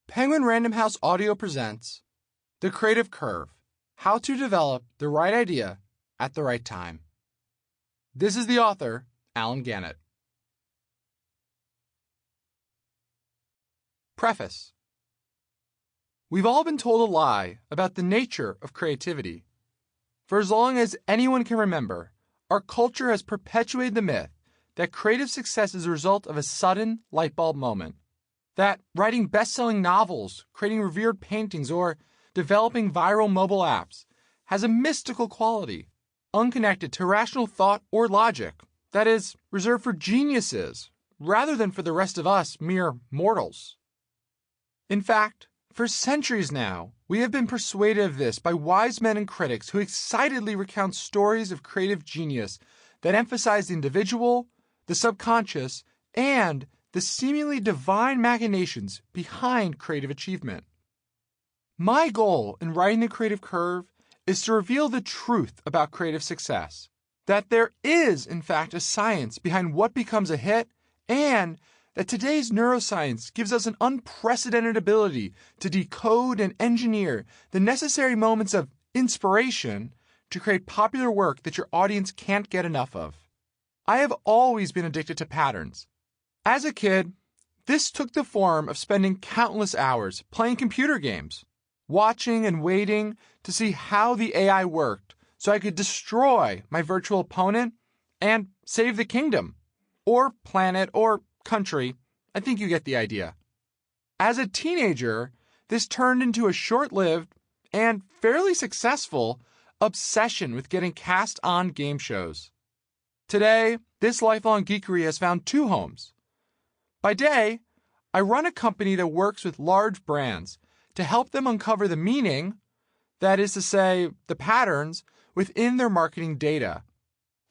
Penguin Random House Audio presents The Creative Curve, How to Develop the Right Idea at the Right Time. This is the author, Allen Gannett. Preface. We've all been told a lie about the nature of creativity. For as long as anyone can remember, our culture has perpetuated the myth that creative success is a result of a sudden light bulb moment. That writing best-selling novels, creating revered paintings, or developing viral mobile apps has a mystical quality, unconnected to rational thought or logic, that is, reserved for geniuses, rather than for the rest of us mere mortals. In fact, for centuries now, we have been persuaded of this by wise men and critics who excitedly recount stories of creative genius that emphasize the individual, the subconscious, and the seemingly divine machinations behind creative achievement. My goal in writing The Creative Curve is to reveal the truth about creative success, that there is, in fact, a science behind what becomes a hit, and that today's neuroscience gives us an unprecedented ability to decode and engineer the necessary moments of inspiration to create popular work that your audience can't get enough of. I have always been addicted to patterns. As a kid, this took the form of spending countless hours playing computer games, watching and waiting to see how the AI worked so I could destroy my virtual opponent and save the kingdom, or planet, or country. I think you get the idea. As a teenager, this turned into a short-lived and fairly successful obsession with getting cast on game shows. Today, this lifelong geekery has found two homes. By day, I run a company that works with large brands to help them uncover the meaning, that is to say, the patterns, within their marketing data.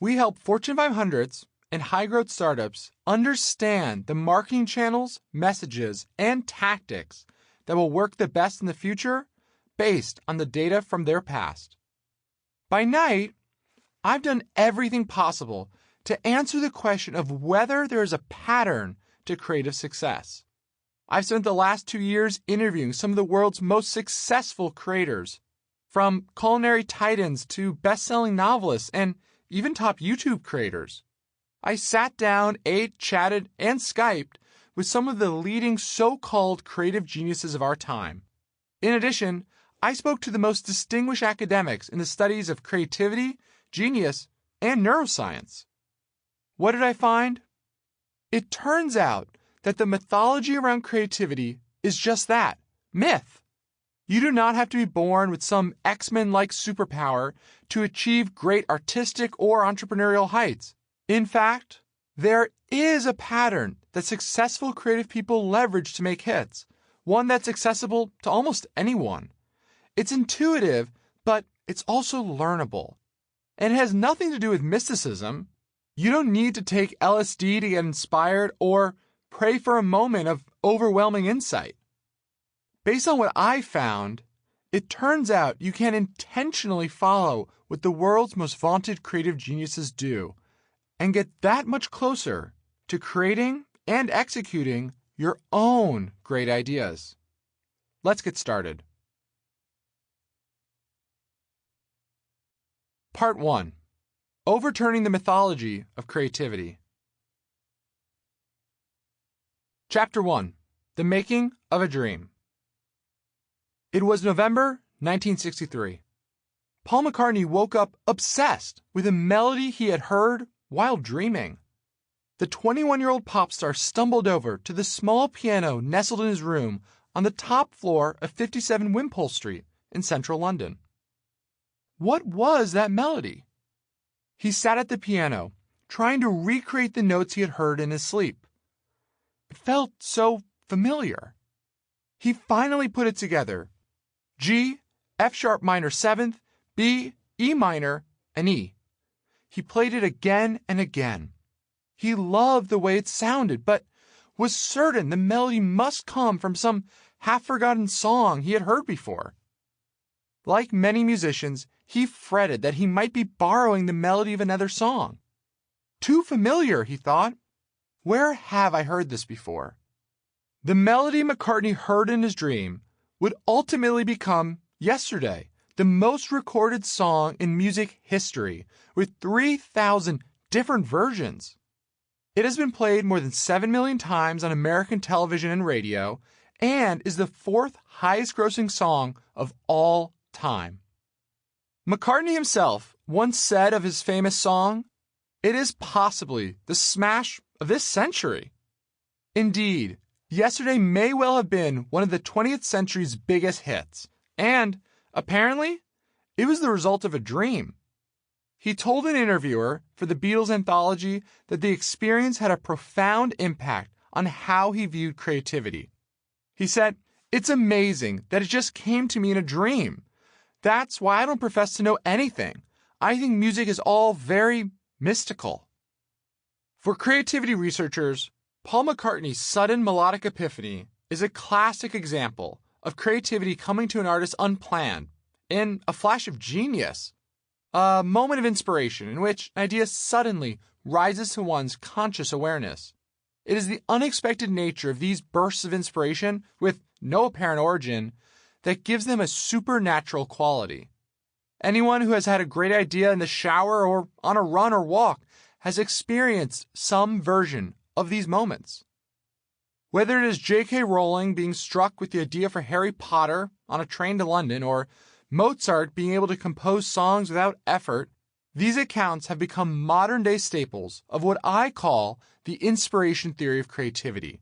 We help Fortune 500s and high-growth startups understand the marketing channels, messages, and tactics that will work the best in the future based on the data from their past. By night, I've done everything possible to answer the question of whether there is a pattern to creative success. I've spent the last 2 years interviewing some of the world's most successful creators, from culinary titans to best-selling novelists and even top YouTube creators. I sat down, ate, chatted, and Skyped with some of the leading so-called creative geniuses of our time. In addition, I spoke to the most distinguished academics in the studies of creativity, genius, and neuroscience. What did I find? It turns out that the mythology around creativity is just that, myth. You do not have to be born with some X-Men-like superpower to achieve great artistic or entrepreneurial heights. In fact, there is a pattern that successful creative people leverage to make hits, one that's accessible to almost anyone. It's intuitive, but it's also learnable. And it has nothing to do with mysticism. You don't need to take LSD to get inspired or pray for a moment of overwhelming insight. Based on what I found, it turns out you can intentionally follow what the world's most vaunted creative geniuses do and get that much closer to creating and executing your own great ideas. Let's get started. Part 1. Overturning the mythology of creativity. Chapter 1. The Making of a Dream. It was November 1963. Paul McCartney woke up obsessed with a melody he had heard while dreaming. The 21-year-old pop star stumbled over to the small piano nestled in his room on the top floor of 57 Wimpole Street in central London. What was that melody? He sat at the piano, trying to recreate the notes he had heard in his sleep. It felt so familiar. He finally put it together. G, F sharp minor 7th, B, E minor, and E. He played it again and again. He loved the way it sounded, but was certain the melody must come from some half-forgotten song he had heard before. Like many musicians, he fretted that he might be borrowing the melody of another song. Too familiar, he thought. Where have I heard this before? The melody McCartney heard in his dream would ultimately become Yesterday, the most recorded song in music history, with 3,000 different versions. It has been played more than 7 million times on American television and radio, and is the fourth highest grossing song of all time. McCartney himself once said of his famous song, "It is possibly the smash of this century." Indeed, Yesterday may well have been one of the 20th century's biggest hits, and, apparently, it was the result of a dream. He told an interviewer for the Beatles anthology that the experience had a profound impact on how he viewed creativity. He said, "It's amazing that it just came to me in a dream. That's why I don't profess to know anything. I think music is all very mystical." For creativity researchers, Paul McCartney's sudden melodic epiphany is a classic example of creativity coming to an artist unplanned, in a flash of genius, a moment of inspiration in which an idea suddenly rises to one's conscious awareness. It is the unexpected nature of these bursts of inspiration, with no apparent origin, that gives them a supernatural quality. Anyone who has had a great idea in the shower or on a run or walk has experienced some version of these moments. Whether it is J.K. Rowling being struck with the idea for Harry Potter on a train to London, or Mozart being able to compose songs without effort, these accounts have become modern-day staples of what I call the inspiration theory of creativity.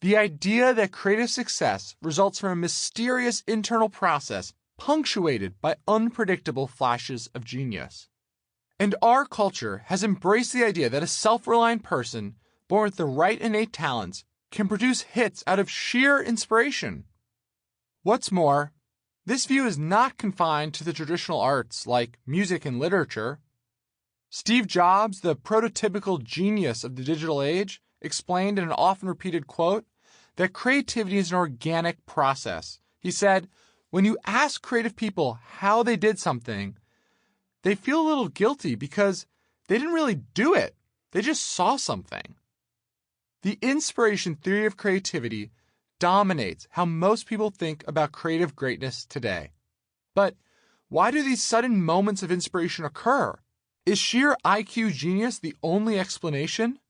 The idea that creative success results from a mysterious internal process punctuated by unpredictable flashes of genius. And our culture has embraced the idea that a self-reliant person born with the right innate talents can produce hits out of sheer inspiration. What's more, this view is not confined to the traditional arts like music and literature. Steve Jobs, the prototypical genius of the digital age, explained in an often repeated quote that creativity is an organic process. He said, "When you ask creative people how they did something, they feel a little guilty because they didn't really do it. They just saw something." The inspiration theory of creativity dominates how most people think about creative greatness today. But why do these sudden moments of inspiration occur? Is sheer IQ genius the only explanation?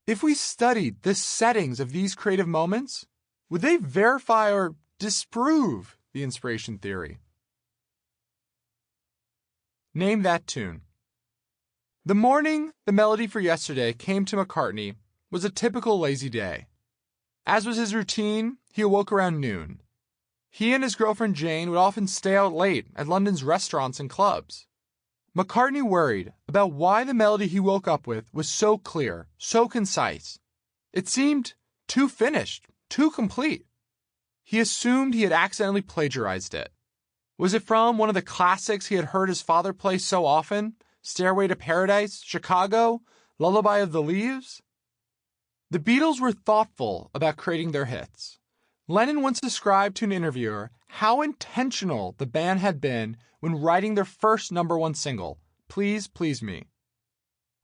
If we studied the settings of these creative moments, would they verify or disprove the inspiration theory? Name that tune. The morning the melody for Yesterday came to McCartney was a typical lazy day. As was his routine, he awoke around noon. He and his girlfriend Jane would often stay out late at London's restaurants and clubs. McCartney worried about why the melody he woke up with was so clear, so concise. It seemed too finished, too complete. He assumed he had accidentally plagiarized it. Was it from one of the classics he had heard his father play so often? Stairway to Paradise, Chicago, Lullaby of the Leaves? The Beatles were thoughtful about creating their hits. Lennon once described to an interviewer how intentional the band had been when writing their first #1 single, Please Please Me.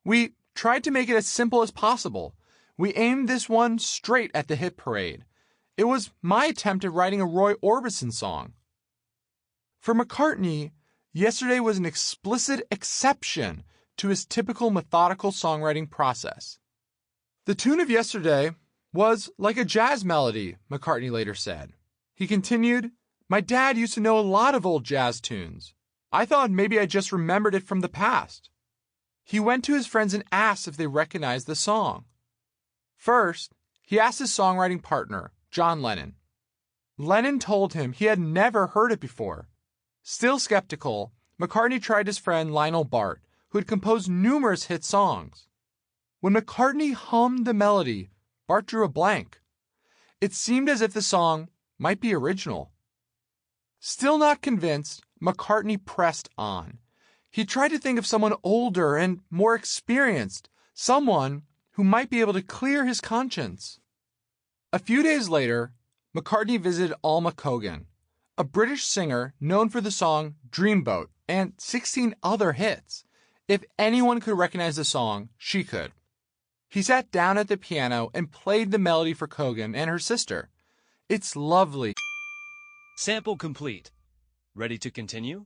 "We tried to make it as simple as possible. We aimed this one straight at the hit parade. It was my attempt at writing a Roy Orbison song." For McCartney, Yesterday was an explicit exception to his typical methodical songwriting process. The tune of Yesterday was like a jazz melody, McCartney later said. He continued, "My dad used to know a lot of old jazz tunes. I thought maybe I just remembered it from the past." He went to his friends and asked if they recognized the song. First, he asked his songwriting partner, John Lennon. Lennon told him he had never heard it before. Still skeptical, McCartney tried his friend Lionel Bart, who had composed numerous hit songs. When McCartney hummed the melody, Bart drew a blank. It seemed as if the song might be original. Still not convinced, McCartney pressed on. He tried to think of someone older and more experienced, someone who might be able to clear his conscience. A few days later, McCartney visited Alma Cogan, a British singer known for the song Dreamboat and 16 other hits. If anyone could recognize the song, she could. He sat down at the piano and played the melody for Kogan and her sister. It's lovely. Sample complete. Ready to continue?